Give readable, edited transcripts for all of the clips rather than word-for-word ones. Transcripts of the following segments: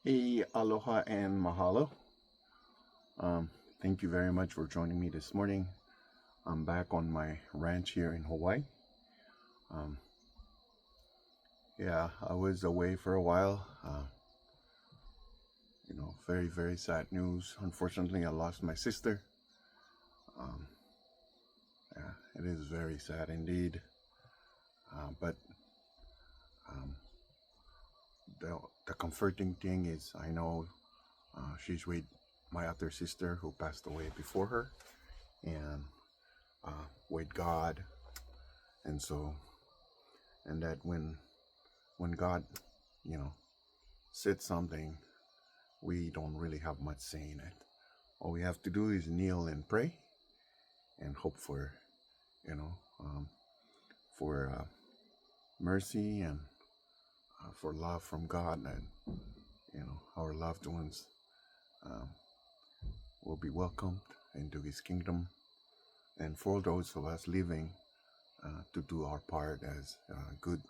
Hey, aloha and mahalo. Um, Thank you very much for joining me this morning. I'm back on my ranch here in Hawaii. Um, yeah, I was away for a while. Very, very sad news. Unfortunately, I lost my sister. Um, yeah, it is very sad indeed. But um, the, the comforting thing is I know she's with my other sister who passed away before her, and with God. And so, and that when God, you know, said something, we don't really have much say in it. All we have to do is kneel and pray and hope for, you know, um, for mercy and for love from God, and our loved ones um, will be welcomed into His kingdom, and for those of us living to do our part as good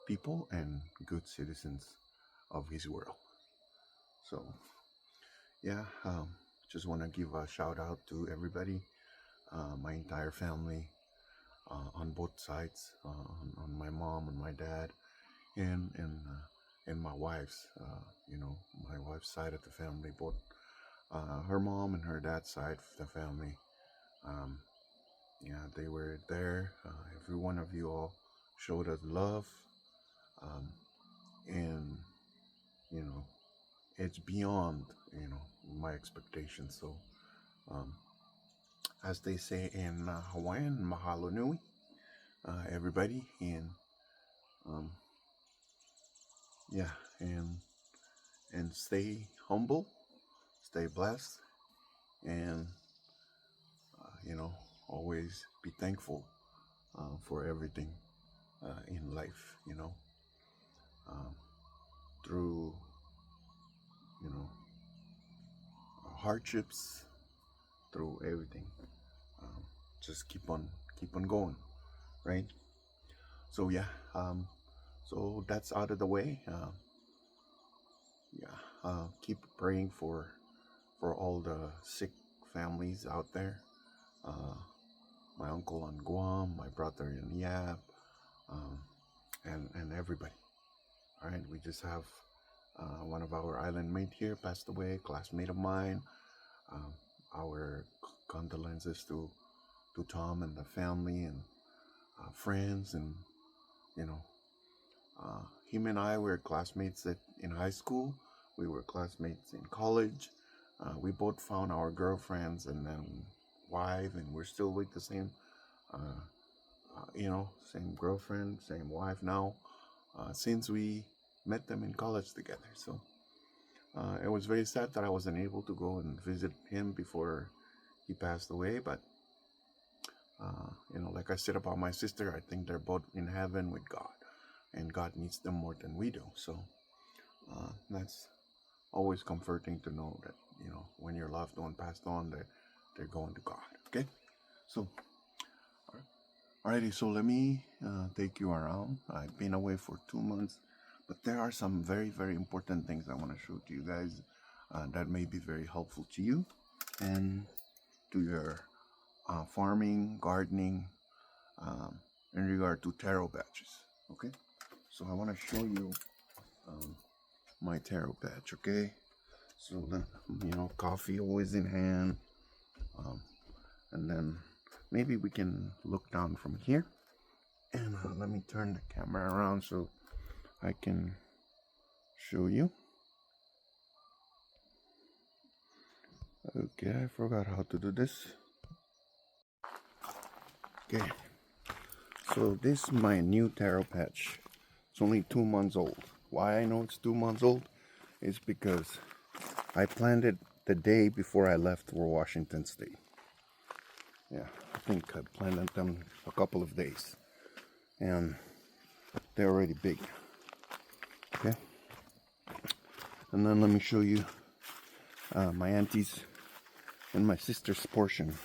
people and good citizens of His world. So, yeah, just want to give a shout out to everybody, my entire family, on both sides, on my mom and my dad, and my wife's, my wife's side of the family, both her mom and her dad's side of the family. Um, yeah, they were there. Every one of you all showed us love, um, and you know, it's beyond my expectations. So, um, as they say in Hawaiian, mahalo nui, everybody, and um, yeah, and stay humble, stay blessed, and always be thankful for everything in life. Um, through you know hardships, through everything, um, just keep on going, right? So yeah, so that's out of the way. Yeah, keep praying for all the sick families out there. Uh, my uncle on Guam, my brother in Yap, um, and everybody. All right, we just have one of our island mate here passed away, classmate of mine. Um, our condolences to Tom and the family and friends, and you know, him and I were classmates in high school. We were classmates in college. We both found our girlfriends and then wife, and we're still with the same, uh, same girlfriend, same wife now, since we met them in college together. So it was very sad that I wasn't able to go and visit him before he passed away. But like I said about my sister, I think they're both in heaven with God, and God needs them more than we do. So that's always comforting to know that when your loved one passed on, that they're going to God. Okay, so alrighty, so let me take you around. I've been away for 2 months, but there are some very, very important things I want to show to you guys that may be very helpful to you and to your farming, gardening, in regard to taro patches. Okay, so I want to show you my taro patch. Okay, so then coffee always in hand, and then maybe we can look down from here, and let me turn the camera around so I can show you. Okay, I forgot how to do this. Okay, so this is my new taro patch. It's only 2 months old. Why I know it's 2 months old is because I planted the day before I left for Washington State. Yeah, I think I planted them a couple of days, and they're already big. Okay, and then let me show you my auntie's and my sister's portion.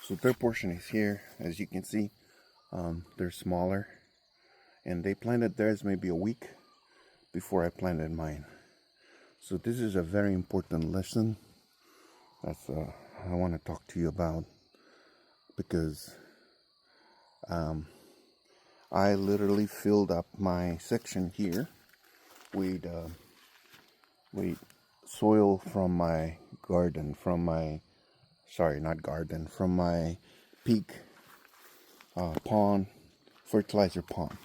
So their portion is here, as you can see. They're smaller, and they planted theirs maybe a week before I planted mine. So this is a very important lesson that's I want to talk to you about, because I literally filled up my section here with soil from my garden, from my from my peak pond, fertilizer pond.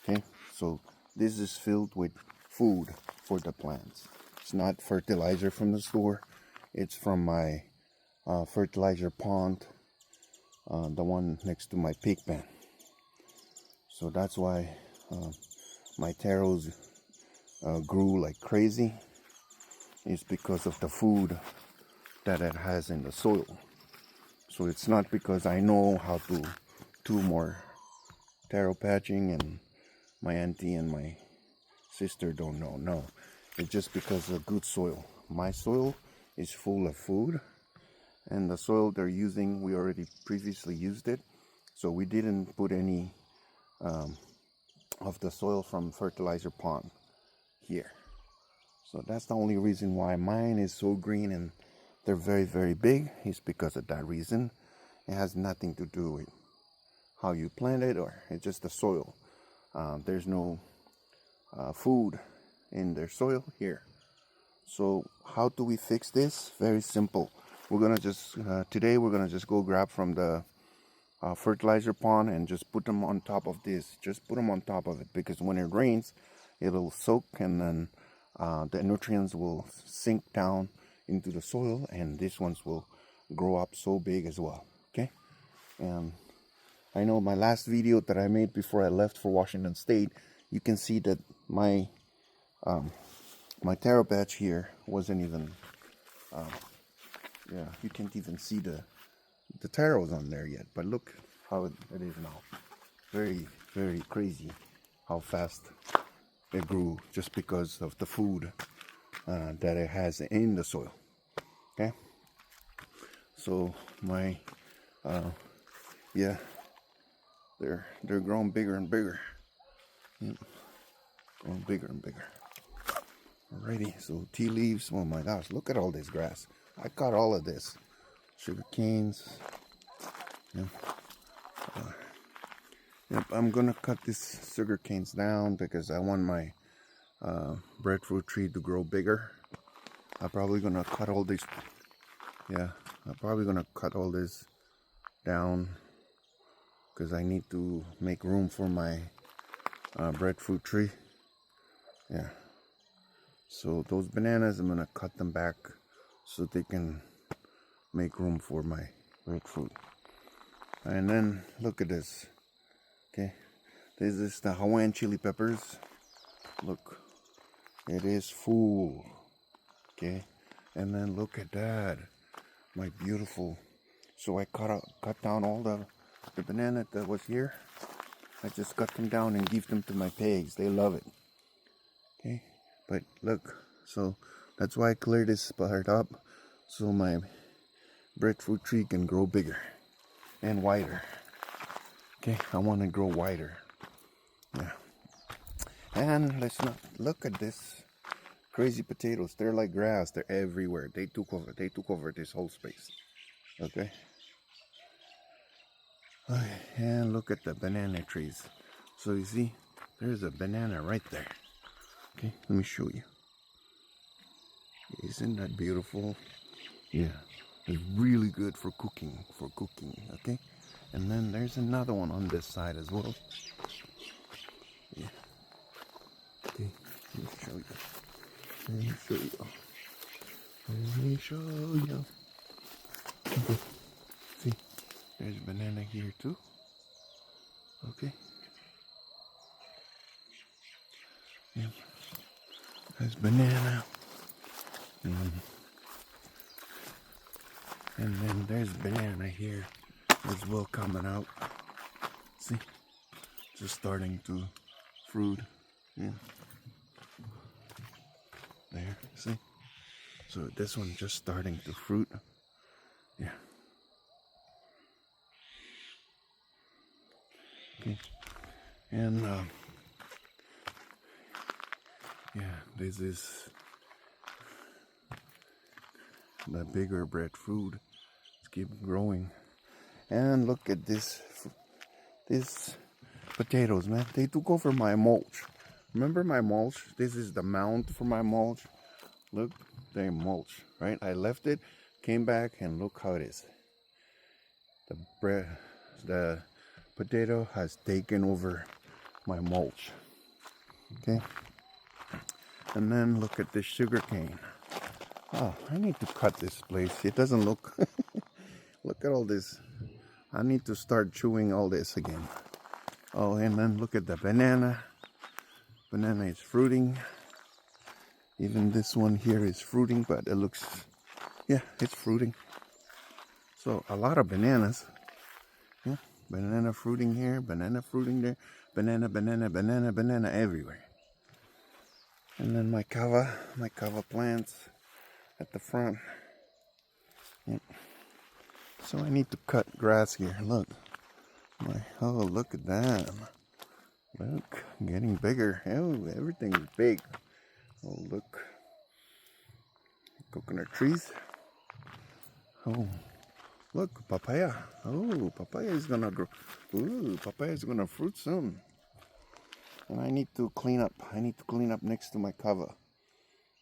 Okay, so this is filled with food for the plants. It's not fertilizer from the store. It's from my fertilizer pond, the one next to my pig pen. So that's why my taros grew like crazy. It's because of the food that it has in the soil. So it's not because I know how to do more taro patching and my auntie and my sister don't know. No, it's just because of good soil. My soil is full of food, and the soil they're using, we already previously used it, so we didn't put any of the soil from fertilizer pond here. So that's the only reason why mine is so green and they're very, very big, is because of that reason. It has nothing to do with how you plant it, or it's just the soil. There's no food in their soil here. So how do we fix this? Very simple. We're gonna just today we're gonna just go grab from the fertilizer pond and just put them on top of this. Just put them on top of it, because when it rains, it'll soak, and then the nutrients will sink down into the soil, and these ones will grow up so big as well. Okay, and I know my last video that I made before I left for Washington State, you can see that my my taro patch here wasn't even yeah, you can't even see the taros on there yet, but look how it is now. Very, very crazy how fast it grew, just because of the food that it has in the soil. Okay, so my yeah, they're growing bigger and bigger. Yep. Growing bigger and bigger. Alrighty, so tea leaves. Oh my gosh, look at all this grass. I cut all of this. Sugar canes. Yep. Yep, I'm gonna cut these sugar canes down because I want my breadfruit tree to grow bigger. I'm probably gonna cut all these. Yeah, I'm probably gonna cut all this down because I need to make room for my breadfruit tree. Yeah. So those bananas, I'm gonna cut them back so they can make room for my breadfruit. And then look at this. Okay, this is the Hawaiian chili peppers. Look, it is full. Okay, and then look at that, my beautiful. So I cut down all the banana that was here. I just cut them down and give them to my pigs. They love it. Okay, but look, so that's why I cleared this part up, so my breadfruit tree can grow bigger and wider. Okay, I want to grow wider. Yeah. And let's not look at this crazy potatoes. They're like grass. They're everywhere. They took over this whole space. Okay. Okay. And look at the banana trees. So you see, there's a banana right there. Okay, let me show you. Isn't that beautiful? Yeah. It's really good for cooking. Okay. And then there's another one on this side as well. Yeah. Okay, let me show you. Let me show you. Okay. See, there's banana here too. Okay. Yeah. There's banana. And then there's banana here as well coming out. See, just starting to fruit. Yeah. There, see? So this one just starting to fruit. Yeah. Okay. And yeah, this is the bigger breadfruit. Let's keep growing. And look at this potatoes, man. They took over my mulch. Remember my mulch? This is the mound for my mulch. Look, they mulch, right? I left it, came back, and look how it is. The potato has taken over my mulch. Okay. And then look at this sugar cane. Oh, I need to cut this place. It doesn't look. Look at all this. I need to start chewing all this again. Oh, and then look at the banana. Banana is fruiting. Even this one here is fruiting, but it looks, yeah, it's fruiting. So a lot of bananas. Yeah, banana fruiting here, banana fruiting there, banana, banana, banana, banana everywhere. And then my kava plants at the front. Yep. So I need to cut grass here. Look, oh, look at that. Look, getting bigger. Oh, everything's big. Oh, look, coconut trees. Oh, look, papaya. Oh, papaya is gonna grow. Ooh, papaya is gonna fruit soon. And I need to clean up. I need to clean up next to my kava.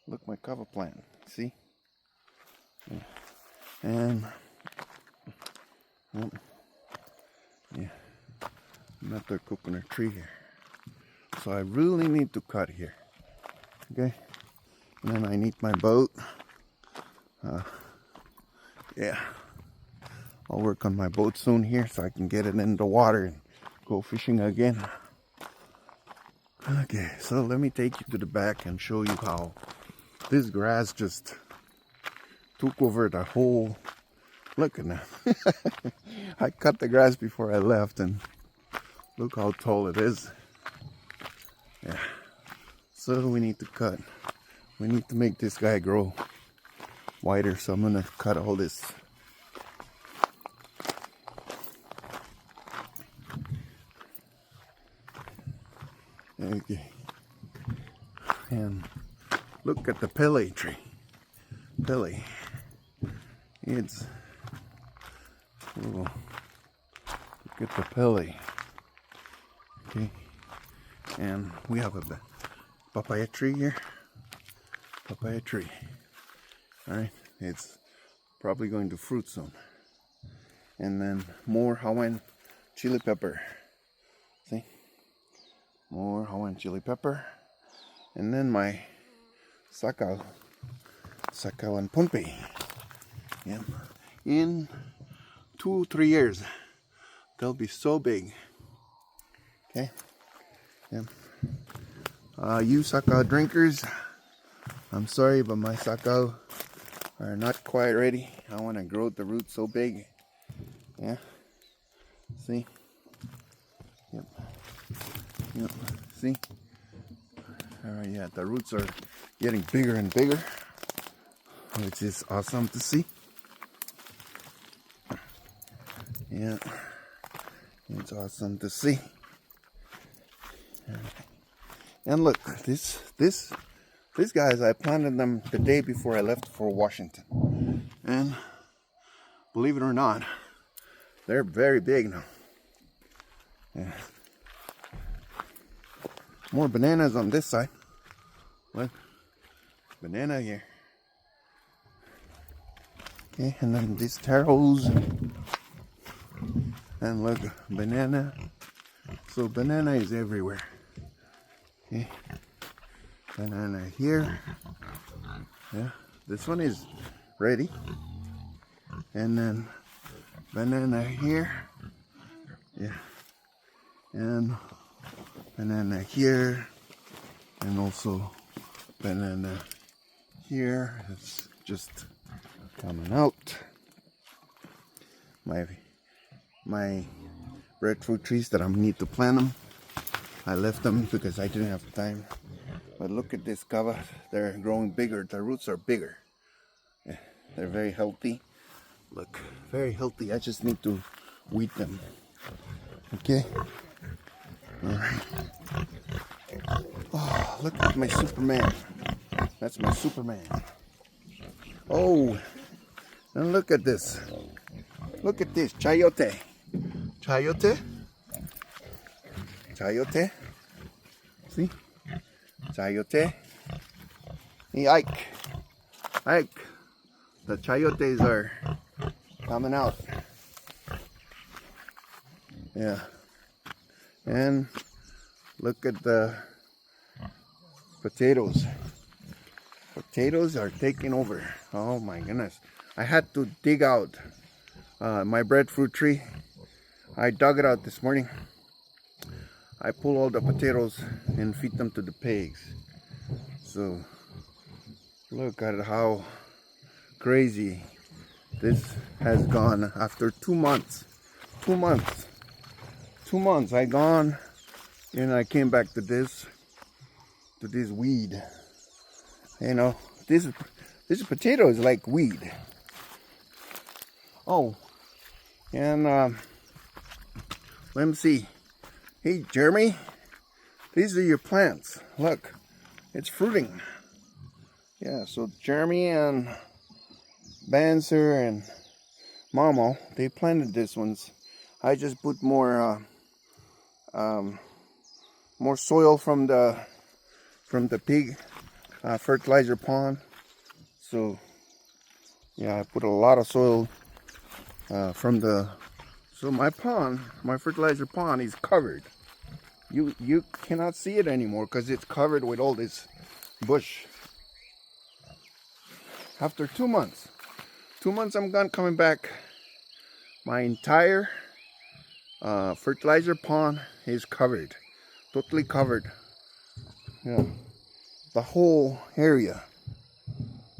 Look, my kava plant. See? Yeah. And yeah, another coconut tree here. So I really need to cut here. Okay. And then I need my boat. Yeah. I'll work on my boat soon here so I can get it in the water and go fishing again. Okay, so let me take you to the back and show you how this grass just took over the whole. Look at that. I cut the grass before I left and look how tall it is. Yeah. So we need to cut. We need to make this guy grow wider, so I'm gonna cut all this. Okay. And look at the pele tree. Pele. It's, oh, look at the pele. Okay. And we have a papaya tree here. Papaya tree. Alright. It's probably going to fruit soon. And then more Hawaiian chili pepper. See? More Hawaiian chili pepper. And then my sakau and pumpi. Yeah. In 2-3 years, they'll be so big. Okay. Yeah. You sakau drinkers, I'm sorry, but my sakau are not quite ready. I want to grow the roots so big. Yeah. See? Yep. Yep. See? Alright, yeah, the roots are getting bigger and bigger, which is awesome to see. Yeah. It's awesome to see. And look, these guys, I planted them the day before I left for Washington. And believe it or not, they're very big now. Yeah. More bananas on this side. Look, banana here. Okay, and then these taros. And look, banana. So banana is everywhere. Okay, banana here. Yeah, this one is ready. And then banana here. Yeah, and banana here, and also banana here. It's just coming out. My breadfruit trees that I need to plant them, I left them because I didn't have time. But look at this kava, they're growing bigger. The roots are bigger. Yeah, they're very healthy. Look, very healthy. I just need to weed them. Okay. All right. Oh, look at my Superman. That's my Superman. Oh, And look at this. Look at this. Chayote. Chayote. Chayote. See? Chayote. Hey, Ike. Ike. The chayotes are coming out. Yeah. And look at the potatoes. Potatoes are taking over. Oh my goodness. I had to dig out my breadfruit tree. I dug it out this morning. I pull all the potatoes and feed them to the pigs. So look at how crazy this has gone after 2 months. 2 months. 2 months I gone and I came back to this weed. You know, this potato is like weed. Oh, and let me see. Hey, Jeremy, these are your plants. Look, it's fruiting. Yeah, so Jeremy and Banser and Mamo, they planted these ones. I just put more soil from the pig fertilizer pond. So yeah, I put a lot of soil so my fertilizer pond is covered. You cannot see it anymore because it's covered with all this bush. After 2 months, 2 months I'm coming back. My entire fertilizer pond is covered, totally covered. Yeah, the whole area.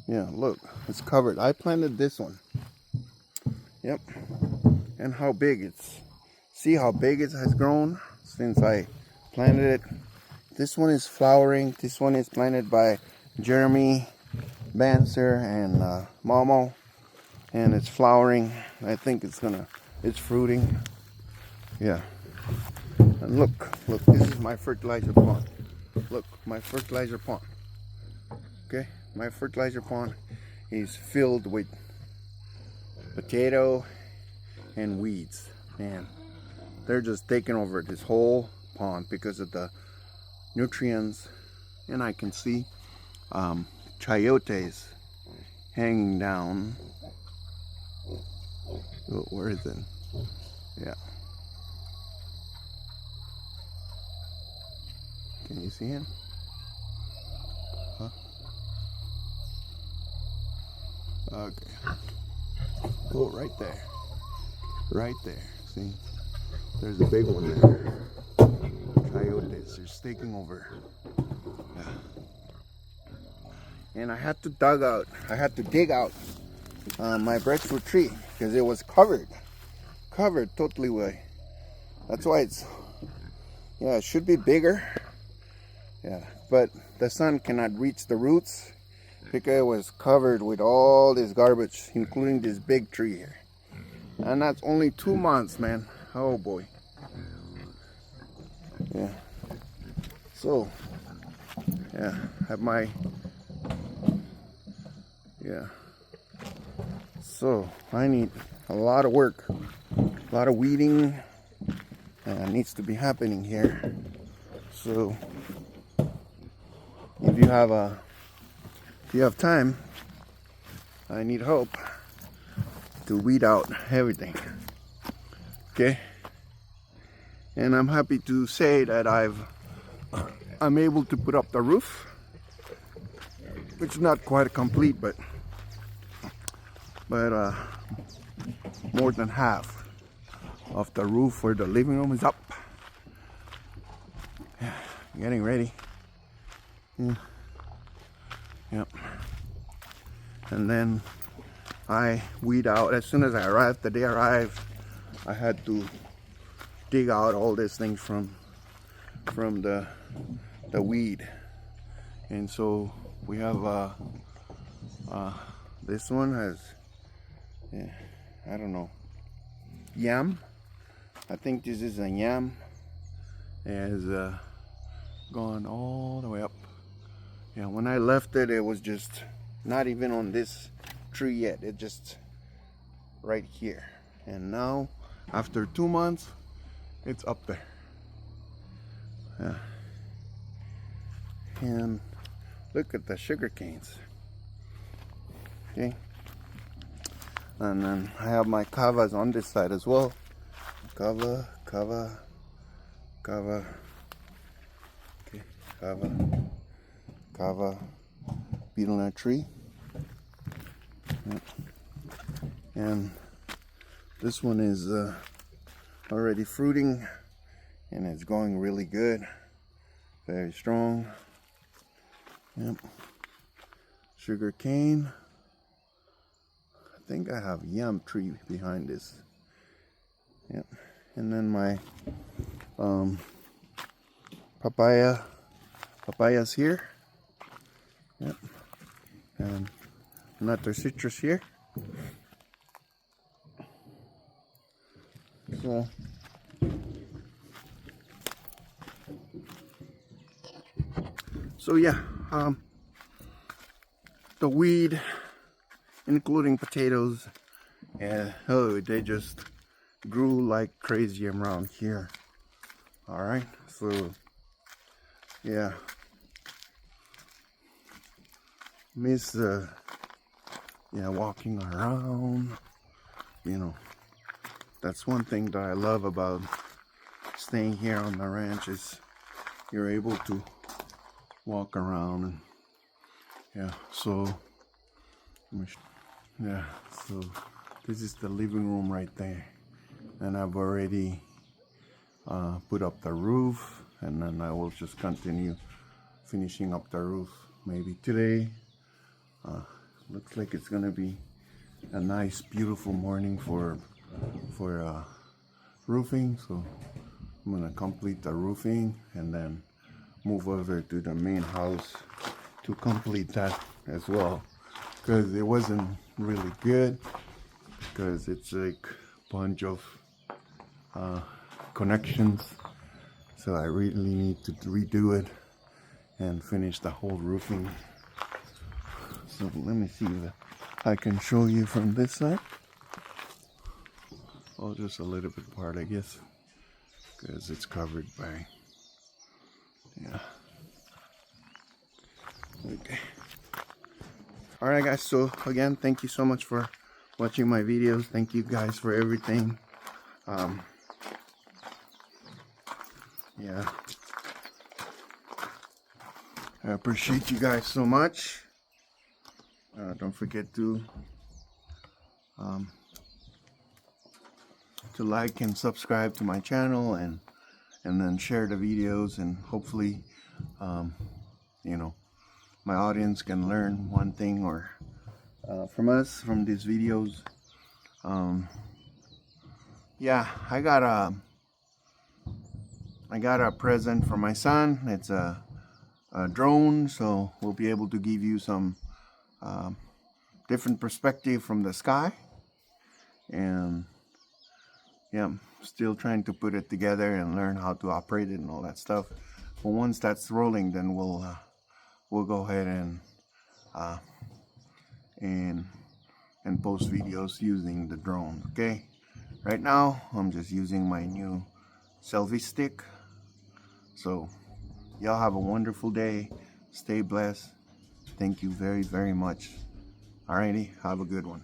Yeah, look, it's covered. I planted this one. Yep, and how big it's. See how big it has grown since I planted it. This one is flowering. This one is planted by Jeremy, Banser, and Momo, and it's flowering. I think it's fruiting. Yeah. And look, this is my fertilizer pond. Look, my fertilizer pond. Okay, my fertilizer pond is filled with potato and weeds. Man, they're just taking over this whole pond because of the nutrients. And I can see chayotes hanging down. Oh, where is it? Yeah. Can you see him? Huh? Okay. Oh, right there. Right there. See? There's a big one there. Coyotes are taking over. Yeah. And I had to dig out my breadfruit tree because it was covered totally with. That's why it should be bigger. Yeah, but the sun cannot reach the roots because it was covered with all this garbage, including this big tree here. And that's only 2 months, man. Oh boy. Yeah. So, yeah, so I need a lot of work, a lot of weeding needs to be happening here. So if you have time, I need help to weed out everything. Okay? And I'm happy to say that I'm able to put up the roof, which is not quite complete, but more than half of the roof for the living room is up. Yeah, getting ready. Yeah. Yep. And then I weed out as soon as I arrived. The day I arrived, I had to dig out all these things from the weed. And so we have this one has I don't know, yam. I think this is a yam. It has gone all the way up. Yeah, when I left it, it was just not even on this tree yet. It just right here. And now after 2 months, it's up there. Yeah. And look at the sugar canes. Okay. And then I have my kavas on this side as well. Kava. Okay, kava, beetle nut tree. Yep. And this one is already fruiting, and it's going really good, very strong. Yep. Sugar cane. I think I have yam tree behind this. Yep. And then my papayas here. Yep. And another citrus here. So yeah, the weed, including potatoes, and they just grew like crazy around here. All right, so yeah, miss walking around. You know, that's one thing that I love about staying here on the ranch is you're able to walk around. And yeah, so so this is the living room right there, and I've already put up the roof, and then I will just continue finishing up the roof maybe today. Looks like it's gonna be a nice beautiful morning for roofing, so I'm gonna complete the roofing and then move over to the main house to complete that as well, because it wasn't really good, because it's like a bunch of connections, so I really need to redo it and finish the whole roofing. So let me see if I can show you from this side. Oh, just a little bit part, I guess, because it's covered by, yeah. Okay. All right, guys. So again, thank you so much for watching my videos. Thank you guys for everything. Yeah, I appreciate you guys so much. Don't forget to like and subscribe to my channel, and then share the videos, and hopefully you know, my audience can learn one thing or from us, from these videos. Yeah, I got a present for my son. It's a drone, so we'll be able to give you some different perspective from the sky. And yeah, still trying to put it together and learn how to operate it and all that stuff. But once that's rolling, then we'll go ahead and post videos using the drone. Okay, right now I'm just using my new selfie stick. So y'all have a wonderful day. Stay blessed. Thank you very, very much. Alrighty, have a good one.